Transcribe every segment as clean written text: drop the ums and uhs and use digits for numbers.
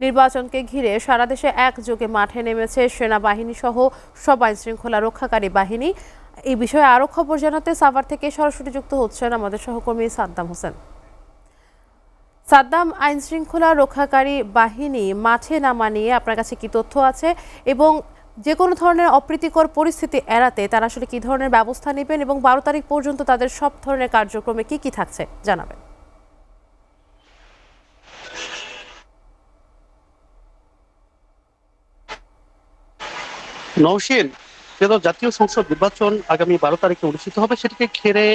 নির্বাচনকে ঘিরে সারা দেশে একযোগে মাঠে নেমেছে সেনাবাহিনী সহ সব আইনশৃঙ্খলা রক্ষাকারী বাহিনী। এই বিষয়ে আরো খবর জানাতে সাভার থেকে সরাসরি যুক্ত হচ্ছেন আমাদের সহকর্মী সাদ্দাম হোসেন। সাদ্দাম, আইনশৃঙ্খলা রক্ষাকারী বাহিনী মাঠে নামা নিয়ে আপনার কাছে কি তথ্য আছে, এবং যে কোনো ধরনের অপ্রীতিকর পরিস্থিতি এড়াতে তারা আসলে কি ধরনের ব্যবস্থা নেবেন, এবং 12 তারিখ পর্যন্ত তাদের সব ধরনের কার্যক্রমে কি কি থাকছে জানাবেন। নওশীন, জাতীয় সংসদ নির্বাচন আগামী 12 তারিখে অনুষ্ঠিত হবে। সেটিকে ঘিরে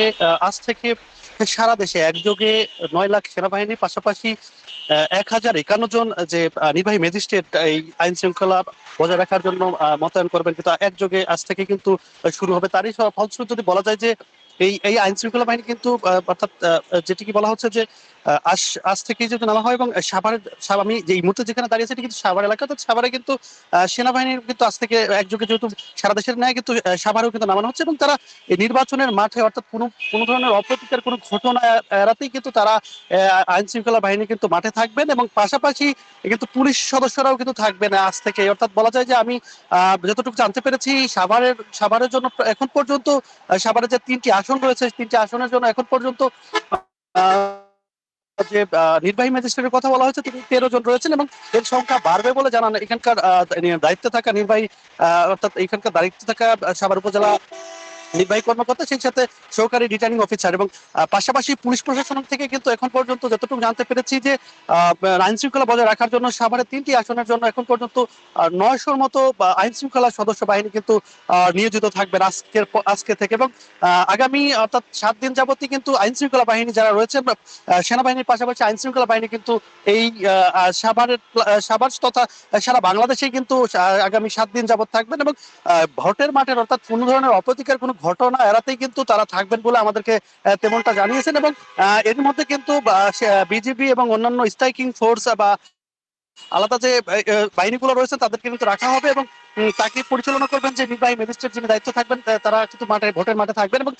আজ থেকে সারা দেশে একযোগে 9 লাখ সেনাবাহিনীর পাশাপাশি 1051 জন যে নির্বাহী ম্যাজিস্ট্রেট এই আইন শৃঙ্খলা বজায় রাখার জন্য মোতায়েন করবেন, কিন্তু একযোগে আজ থেকে কিন্তু শুরু হবে। তারই ফলস্বরূপ যদি বলা যায় যে এই এই আইন শৃঙ্খলা বাহিনী কিন্তু অর্থাৎ যেটিকে বলা হচ্ছে যে আজ আজ থেকেই যদি নামা হয়, এবং আমি যে এই মুহূর্তে যেখানে দাঁড়িয়েছি এটি কিন্তু সাভার এলাকা। তো সাভারে কিন্তু সেনাবাহিনীর কিন্তু আজ থেকে একযোগে, যেহেতু সারা দেশের ন্যায় কিন্তু সাভারেও কিন্তু নামানো হচ্ছে, এবং তারা এই নির্বাচনের মাঠে অর্থাৎ কোনো ধরনের অপ্রীতিকর কোনো ঘটনা এড়াতেই কিন্তু তারা আইন শৃঙ্খলা বাহিনী কিন্তু মাঠে থাকবেন, এবং পাশাপাশি কিন্তু পুলিশ সদস্যরাও কিন্তু থাকবেন আজ থেকে। অর্থাৎ বলা যায় যে আমি যতটুকু জানতে পেরেছি সাভারের জন্য এখন পর্যন্ত সাভারে যে 3টি আসন রয়েছে, 3টি আসনের জন্য এখন পর্যন্ত যে নির্বাহী ম্যাজিস্ট্রেটের কথা বলা হয়েছে তিনি 13 জন রয়েছেন, এবং এর সংখ্যা বাড়বে বলে জানান এখানকার দায়িত্বে থাকা নির্বাহী অর্থাৎ এখানকার দায়িত্বে থাকা সাভার উপজেলা নির্বাহী কর্মকর্তা, সেই সাথে সহকারী রিটার্নিং অফিসার, এবং পাশাপাশি পুলিশ প্রশাসন থেকে কিন্তু এখন পর্যন্ত যতটুকু জানতে পেরেছি যে আইন শৃঙ্খলা বজায় রাখার জন্য সাভারে 3টি আসনের জন্য এখন পর্যন্ত 900-র মতো আইন শৃঙ্খলা সদস্য বাহিনী কিন্তু নিয়োজিত থাকবেন আজকে থেকে, এবং আগামী অর্থাৎ 7 দিন যাবতই কিন্তু আইন শৃঙ্খলা বাহিনী যারা রয়েছেন, সেনাবাহিনীর পাশাপাশি আইন শৃঙ্খলা বাহিনী কিন্তু এই সাভার তথা সারা বাংলাদেশেই কিন্তু আগামী 7 দিন যাবত থাকবেন, এবং ভোটের মাঠের অর্থাৎ কোনো ধরনের অপ্রীতিকর কোনো ঘটনা এড়াতেই কিন্তু তারা থাকবেন বলে আমাদেরকে তেমনটা জানিয়েছেন। এবং এর মধ্যে কিন্তু বিজিবি এবং অন্যান্য স্ট্রাইকিং ফোর্স বা আলাদা যে বাহিনীগুলো রয়েছে তাদেরকে কিন্তু রাখা হবে, এবং তাকে পরিচালনা করবেন যে নির্বাহী ম্যাজিস্ট্রেট যিনি দায়িত্ব থাকবেন, তারা কিন্তু ভোটের মাঠে থাকবেন, এবং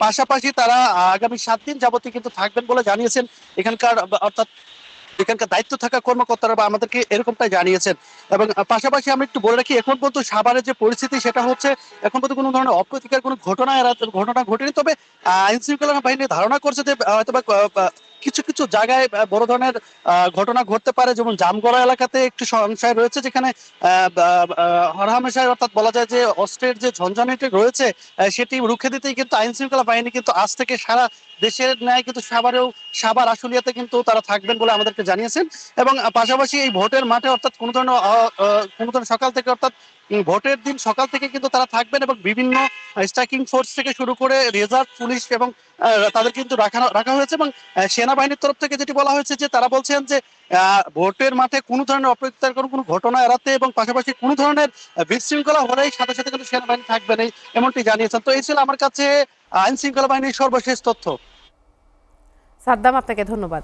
পাশাপাশি তারা আগামী 7 দিন যাবতীয় কিন্তু থাকবেন বলে জানিয়েছেন এখানকার অর্থাৎ এখানকার দায়িত্ব থাকা কর্মকর্তারা বা আমাদেরকে এরকমটাই জানিয়েছেন। এবং পাশাপাশি আমি একটু বলে রাখি, এখন পর্যন্ত সাভারের যে পরিস্থিতি সেটা হচ্ছে এখন পর্যন্ত কোনো ধরনের অপ্রীতিকর কোনো ঘটনা ঘটেনি। তবে আইন শৃঙ্খলা বাহিনী ধারণা করছে যে হয়তো কিছু কিছু জায়গায় বড় ধরনের ঘটনা ঘটতে পারে, যেমন জামগড়া এলাকাতে একটু সংশয় রয়েছে, যেখানে হরহামেশায় অর্থাৎ বলা যায় যে অস্ত্রের যে ঝঞ্ঝানিটি রয়েছে সেটি রুখে দিতেই কিন্তু আইন শৃঙ্খলা বাহিনী কিন্তু আজ থেকে সারা দেশের ন্যায় কিন্তু সাভার আশুলিয়াতে কিন্তু তারা থাকবেন বলে আমাদেরকে জানিয়েছেন। এবং পাশাপাশি এই ভোটের মাঠে অর্থাৎ কোনো ধরনের সকাল থেকে অর্থাৎ ভোটের দিন সকাল থেকে কিন্তু তারা থাকবেন, এবং বিভিন্ন স্ট্রাইকিং ফোর্স থেকে শুরু করে রিজার্ভ পুলিশ এবং তাদের কিন্তু রাখা হয়েছে। এবং সেনাবাহিনীর তরফ থেকে যেটি বলা হয়েছে যে তারা বলছেন যে ভোটের মাঠে কোনো ধরনের অপ্রীতিকর কোনো ঘটনা এড়াতে এবং পাশাপাশি কোনো ধরনের বিশৃঙ্খলা হলেই সাথে সাথে কিন্তু সেনাবাহিনী থাকবেন, এমনটি জানিয়েছেন। তো এই ছিল আমার কাছে আইন শৃঙ্খলা বাহিনীর সর্বশেষ তথ্য। সাদ্দাম, আপনাকে ধন্যবাদ।